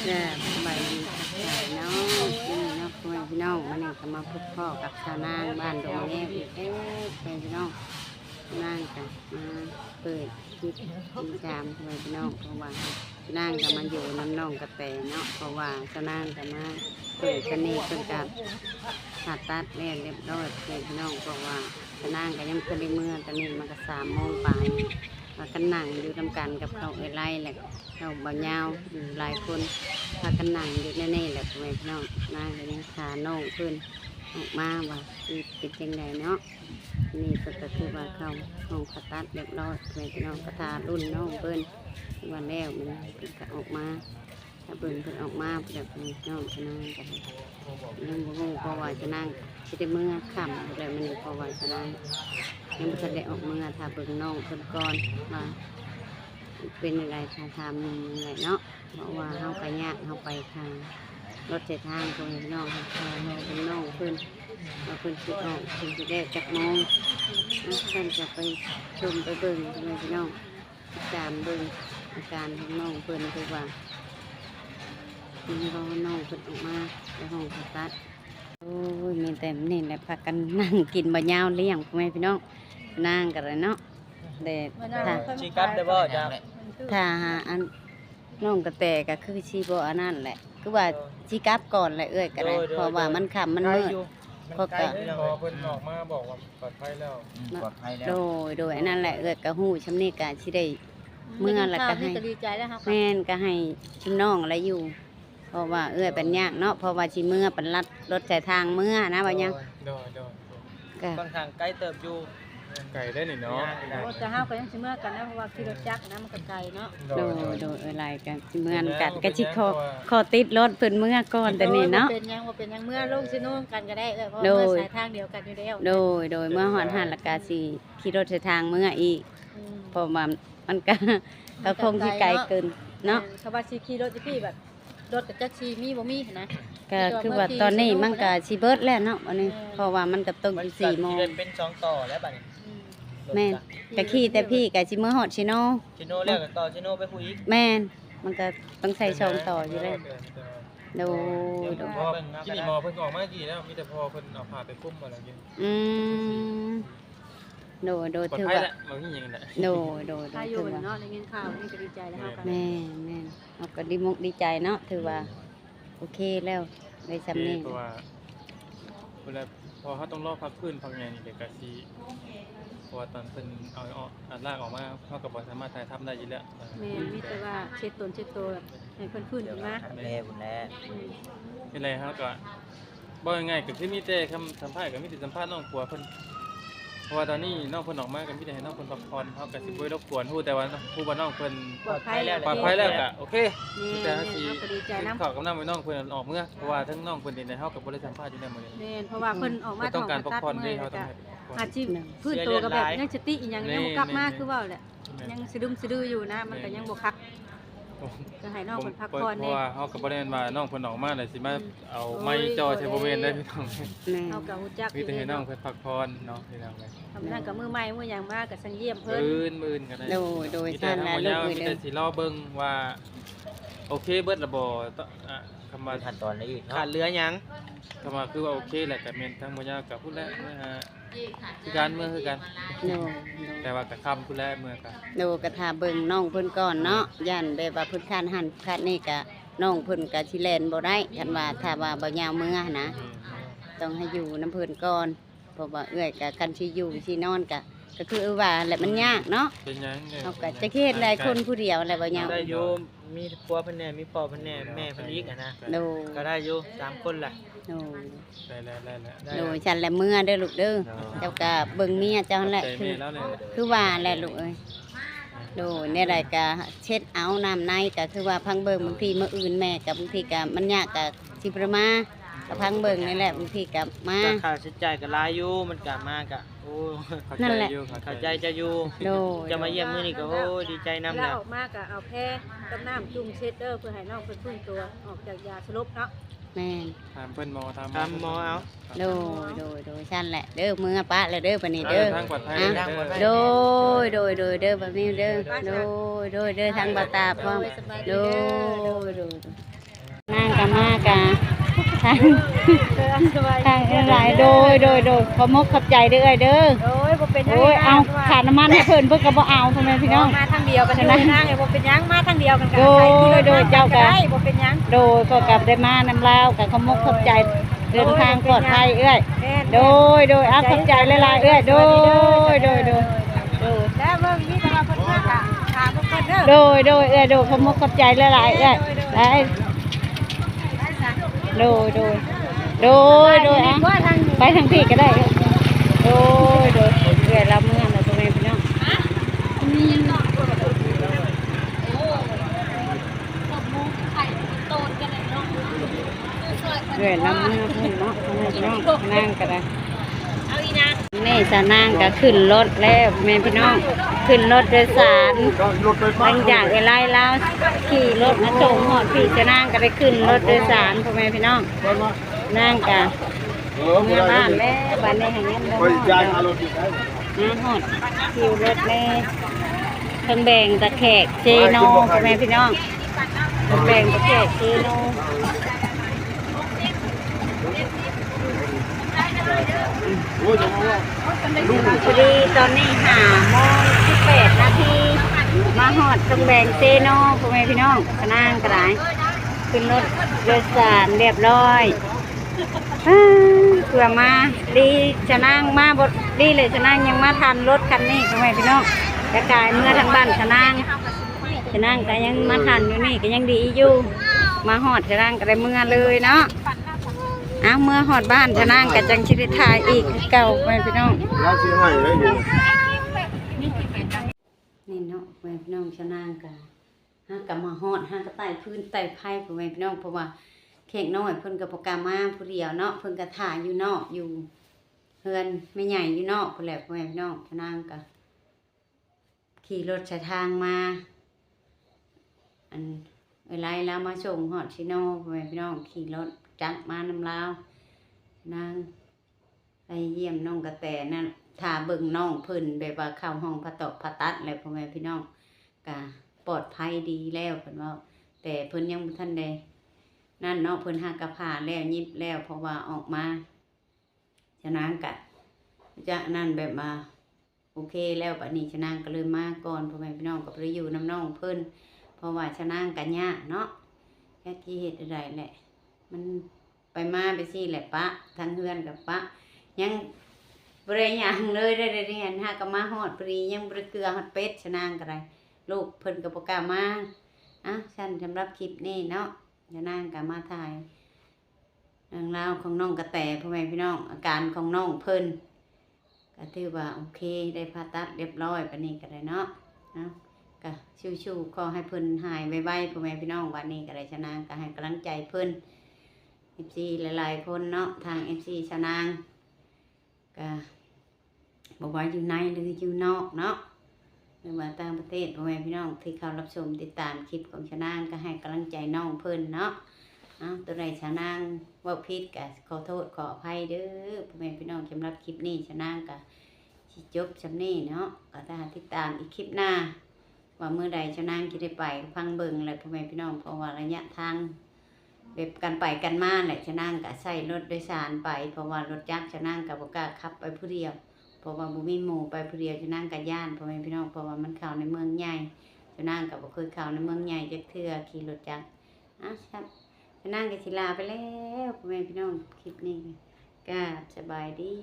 สบายดีเนาะนี่เนาะพี่น้องวันนี้ก็มาพบพ่อกับชาวนางบ้านดงแง่อีกพี่น้องนางกันมาเปิดคลิปที่ชามพี่น้องเพราะว่าชาวนางก็มาอยู่น้ำน้องกระแตเนาะเพราะว่าชาวนางก็มาเปิดกันนี่เป็นการผ่าตัดแล้วเรียบร้อยพี่น้องเพราะว่าชาวนางก็ยังเคยได้เมื่อตอนนี้มันก็3 โมงไปมากันนั่งอยู่ทำกันกับเขาไล่แหละเราบ่ยาวอยู่หลายคนพากันนั่งอยู่แน่ๆแหละพี่น้องนางเลยขาโน่งขึ้นออกมาว่าคือเป็นยังไงเนาะนี่ก็คือว่าเขาห้องผ่าตัดเรียบร้อยพี่น้องกระทารุ่นน้องเพิ่นวันแล้วมันก็ออกมาถ้าเพิ่นออกมาแบบนี้น้องจะนั่งกันยังบ่รู้เพราะว่าจะนั่งจะได้เมื่อค่ำแล้วมันเพราะว่าจะนั่งยังไม่ได้ออกเมื่อถ้าเบิ่งน้องเพิ่นก่อนมาเป็นอะไรทำอะไรเนาะเพราะว่าเขาไปยากเขาไปทางรถเส้นทางตรงนี้น้องเขาเป็นน้องเพิ่นเราเพิ่นคิดออกเพิ่นจะได้จักโมงเพิ่นจะไปชมไปเบิ่งพี่น้องตามเบิ่งอาการของน้องเพิ่นคือว่าน้องเพิ่นออกมาในห้องผ่าตัดโอ้ยมีแต่นี่แหละพากันนั่งกินบะยาวเลี้ยงพ่อแม่พี่น้องนั่งกันเลยเนาะเด็ดชีกัดได้บ่จ้าถ้าอันน้องกระแตก็คือชีโบอันนั่นแหละคือว่าชีกลับก่อนแหละก็ได้เพราะว่ามันค่ำมันมืดพอเพิ่นออกมาบอกว่าปลอดภัยแล้วปลอดภัยแล้วโดยอันนั่นแหละก็ฮู้ชำนี้ก็สิได้เมื่อแล้วก็ให้แม่นก็ให้ชุมน้องอะไรอยู่เพราะว่าเป็นยากเนาะเพราะว่าสิเมื่อเป็นลัดรถสายทางเมื่อนะว่ายังก็ค่อนข้างใกล้เติบอยู่ไก่ได้นี่เนาะจะห้าวก็ยังสิเมื่อกันนะเพราะว่าขี่รถจักรนะมันก็ไกลเนาะโดยอะไรกันสิเมื่อกันก็สิขอติดรถเพิ่นเมื่อก่อนแต่นี่เนาะเป็นยังเมื่อลงสิโน่นกันก็ได้เพราะเมื่อสายทางเดียวกันอยู่แล้วโดยเมื่อฮอดหันแล้วก็สิขี่รถสายทางเมื่ออีกเพราะว่ามันก็คงสิไกลเกินเนาะเขาว่าสิขี่รถพี่แบบรถกับจักรชีมีบ่มีนะก็คือว่าตอนนี้มันก็สิเบิดแล้วเนาะวันนี้เพราะว่ามันก็ต้องอยู่4 โมงเป็น2ต่อแล้วบัดนี้แม่นก็ขี่แต่พี่ก็สิมื้อฮอดชิโนแล้วก็ต่อชิโนไปคุยอีกแม่นมันก็ต้องใส่ช่องต่ออยู่แล้วโดที่นี่หมอเพิ่นออกมากี่แล้วมีแต่พอเพิ่นเอาผ่าไปคุ้มบ่ล่ะกินโดยถือว่าบ่มีหยังน่ะโดยถือว่าเนาะได้ยินข่าวนี่ก็ดีใจแล้วเฮากันแม่นเฮาก็ดีใจเนาะถือว่าโอเคแล้วได้สำนี้เพราะว่าเวลาพอเขาต้องรอพักฟื้นพักใหญ่นี่เด็กก็สิเพราะว่าตอนเพิ่นเอาลากออกมาเฮาก็บ่สามารถถ่ายทำได้อยู่แล้วแม่มีแต่ว่าเช็ดตัวให้เพิ่นฟื้นขึ้นมาแม่บุญแล้วเป็นไรเฮาก็บ่ง่ายๆก็คือมีแต่คำสัมภาษณ์ก็มีแต่สัมภาษณ์น้องผัวเพิ่นเพราะว่าตอนนี้น้องเพิ่นออกมาก็มีแต่ให้น้องเพิ่นพักผ่อนเฮาก็สิบ่รบกวนฮู้แต่ว่าฮู้ว่าน้องเพิ่นปลอดภัยแล้วก็โอเคแต่เฮาสิดีใจนำขอกับน้องน้องเพิ่นออกเมื่อเพราะว่าทั้งน้องเพิ่นนี่เฮาก็บ่ได้สัมภาษณ์อยู่แล้วมื้อนี้แม่นเพราะว่าเพิ่นออกมาต้องการพักผ่อนเด้เฮาต้องอาชีพพื้นตัวก็แบบยังสติอีหยังยังบ่กลับมาคือว่าแหละยังสะดุ้งสะดืออยู่นะมันก็ยังบ่คักก็ให้น้องเพิ่นพักผ่อนเพราะว่าเฮาก็บ่ได้ว่าน้องเพิ่นออกมาแล้วสิมาเอาไม้จ่อใส่บ่แม่นได้พี่น้องเฮาก็ฮู้จักมีแต่ให้น้องเพิ่นพักผ่อนเนาะพี่น้องเอ้ยทำนั่นก็มื้อใหม่มื้อหยังมาก็สังเยี่ยมเพิ่นมื้อก็ได้โดยท่านและลูกมีแต่สิรอเบิ่งว่าโอเคเบิดละบ่คำว่าขั้นตอนนี้อีกขาดเหลือหยังคำว่าคือว่าโอเคแหละก็แม่นทั้งบ่ยาวกับพุ่นแล้วคือการเมื่อคือกันแต่ว่าก็คำพุ่นแล้วเมื่อก็ก็ท่าเบิ่งน้องเพิ่นก่อนเนาะย่านแบบว่าเพิ่นคันหันคันนี่ก็น้องเพิ่นก็สิแล่นบ่ได้คันว่าถ้าว่าบ่ยาวเมื่อนะต้องให้อยู่น้ำเพิ่นก่อนเพราะว่าก็คันสิอยู่สินอนก็คือว่าแหละมันยากเนาะเป็นหยังเฮาก็จะเฮ็ดหลายคนผู้เดียวแหละบ่ยาวได้อยู่มีผัวเพิ่นแน่มีพ่อเพิ่นแน่แม่เพิ่นอีกนะก็ได้อยู่3คนล่ะได้ฉันแหละเมื่อเด้อลูกเด้อเจ้าก็เบิ่งเมียเจ้าแหละคือว่าแหละลูกเอ้ยเนี่ยได้ก็เช็ดเอาน้ำในก็คือว่าพังเบิ่งบางทีมื้ออื่นแม่ก็บางทีก็มันยากก็สิประมาก็พังเบิ่งนี่แหละบางทีก็มาค่าใช้จ่ายก็หลายอยู่มันก็มากะโอ้นั่นแหละเข้าใจจะอยู่จะมาเยี่ยมมื้อนี้ก็โอ้ดีใจนำแล้วออกมาก็เอาแพรกับน้ำจุ่มเช็ดเด้อเพื่อให้น้องเพิ่นฟื้นตัวออกจากยาสลบเนาะแม่นถามเพิ่นหมอถามหมอเอาโดยฉันแหละเด้อมือปะเลยเด้อปานนี้เด้อโดยเด้อแบบนี้เด้อโดยเด้อทางบ่ตาพร้อมโดย มากะทาง สบาย ทางหลายโดยขอมกขอบใจเด้อเด้อ โอ้ยบ่เป็นหยัง โอ้ยเอาขาดน้ำมันให้เพิ่นเพิ่นก็บ่เอาพ่อแม่พี่น้อง มาทางเดียวกันเลยนางไอ้บ่เป็นหยังมาทางเดียวกันกัน โดยเจ้าก็ ได้บ่เป็นหยัง โดยก็กลับได้มานำลาวกับขอมกขอบใจเดินทางปลอดภัยเอ้ยโดยเอาขอบใจหลายๆเอ้ยโดย แล้วเบิ่งนี่แต่ว่าเพิ่นมาค่ะถามเพิ่นเด้อ โดยเอ้ยขอมกขอบใจหลายๆเอ้ยได้โดยอ่ะ ว่าทาง ไปทางพี่ก็ได้โดยเอ้ยเราเมื่อเราพ่อแม่พี่น้องเอ้ยเราเมื่อเพิ่นเนาะพ่อแม่พี่น้องนั่งก็ได้นี่จะนั่งก็ขึ้นรถแล้วแม่พี่น้องขึ้นรถโดยสารหลังจากไล่แล้วขี่รถมาส่งหอดพี่จะนั่งก็ได้ขึ้นรถโดยสารพ่อแม่พี่น้องนั่งกันเมื่อบ้านแล้วบ้านนี้แห่งนี้เราหอดคิวรถแม่ทั้งแบ่งตะแขกเจโนพ่อแม่พี่น้องทั้งแบ่งตะแขกเจโนพอดีตอนนี้5:18 นาทีมาหอดตรงแบงเซโนพ่อแม่พี่น้องกระนั่งกระไรขึ้นรถโดยสารเรียบร้อยเพื่อมาดีจะนั่งมาบดดีเลยจะนั่งยังมาทันรถคันนี้พ่อแม่พี่น้องกระจายเมื่อทางบ้านจะนั่งก็ยังมาทันอยู่นี่ก็ยังดีอยู่มาหอดจะนั่งก็ได้เมื่อเลยเนาะเมื่อหอดบ้านจะนั่งกับจังชิริทายอีกเก่าไปพี่น้องนี่เนาะไปพี่น้องจะนั่งกันกับมาหอดกับไต่พื้นไต่ไผ่ไปพี่น้องเพราะว่าเค้กน้อยเพิ่นกับปกามาผู้เดียวเนาะเพิ่นกับถ่ายอยู่นอกอยู่เฮือนไม่ใหญ่อยู่นอกคนแหละพี่น้องจะนั่งกับขี่รถใช้ทางมาไล่แล้วมาส่งหอดชิโน่พี่น้องขี่รถจักมานำลาวนางไปเยี่ยมน้องกระแตนั่นถ่าเบิ่งน้องเพิ่นแบบว่าเข้าห้องผ่าตัดอะไรพ่อแม่พี่น้องกะปลอดภัยดีแล้วเพิ่นว่าแต่เพิ่นยังบ่ทันได้นั่นเนาะเพิ่นหากระผ่าแล้วยิบแล้วเพราะว่าออกมาฉะนั้นกะจะนั่นแบบมาโอเคแล้วบัดนี้ฉะนั้นก็เลยมาก่อนพ่อแม่พี่น้องก็ไปอยู่น้ำน้องเพิ่นเพราะว่าฉะนั้นกะยากเนาะแค่ที่เฮ็ดอะไรแหละมันไปมาไปสิแหละปะทั้งเฮือนกับปะยังบริยังเลยได้เรียนหากมาหอดปรียังบริเกลือหอดเป็ดชนางกันไรลูกเพิ่นกับปกามาฉันสำหรับคลิปนี้เนาะจะนางกับมาถ่ายเรื่องราวของน้องกระแตพ่อแม่พี่น้องอาการของน้องเพิ่นก็ถือว่าโอเคได้ผ่าตัดเรียบร้อยปานนี้ก็ได้เนาะก็ชิวๆขอให้เพิ่นหายไวๆพ่อแม่พี่น้องวันนี้ก็ได้ชนางก็ให้กำลังใจเพิ่นFC หลายๆคนเนาะทาง FC ชนางก็บอกว่าอยู่ในหรืออยู่นอกเนาะหรือว่าต่างประเทศพ่อแม่พี่น้องที่เขารับชมติดตามคลิปของชนางก็ให้กำลังใจน้องเพิ่นเนาะตัวใดชนางว่าผิดก็ขอโทษขออภัยเด้อพ่อแม่พี่น้องสำหรับคลิปนี้ชนางก็สิจบสำนี้เนาะก็ถ้าติดตามอีกคลิปหน้าว่าเมื่อใดชนางจะได้ไปฟังเบิ่งเลยพ่อแม่พี่น้องเพราะว่าระยะทางแบบกันไปกันมาแหละชะนั่งกับใส่รถโดยสารไปเพราะว่ารถจักรชะนั่งกับบ่กล้าขับไปผู้เดียวเพราะว่าบ่มีหมู่ไปผู้เดียวชะนั่งกับย่านพ่อแม่พี่น้องเพราะว่ามันเข้าในเมืองใหญ่ชะนั่งกับบ่เคยเข้าในเมืองใหญ่จักเทื่อขี่รถจักรครับชะนั่งกับศิลาไปแล้วพ่อแม่พี่น้องคลิปนี้ก็สบายดี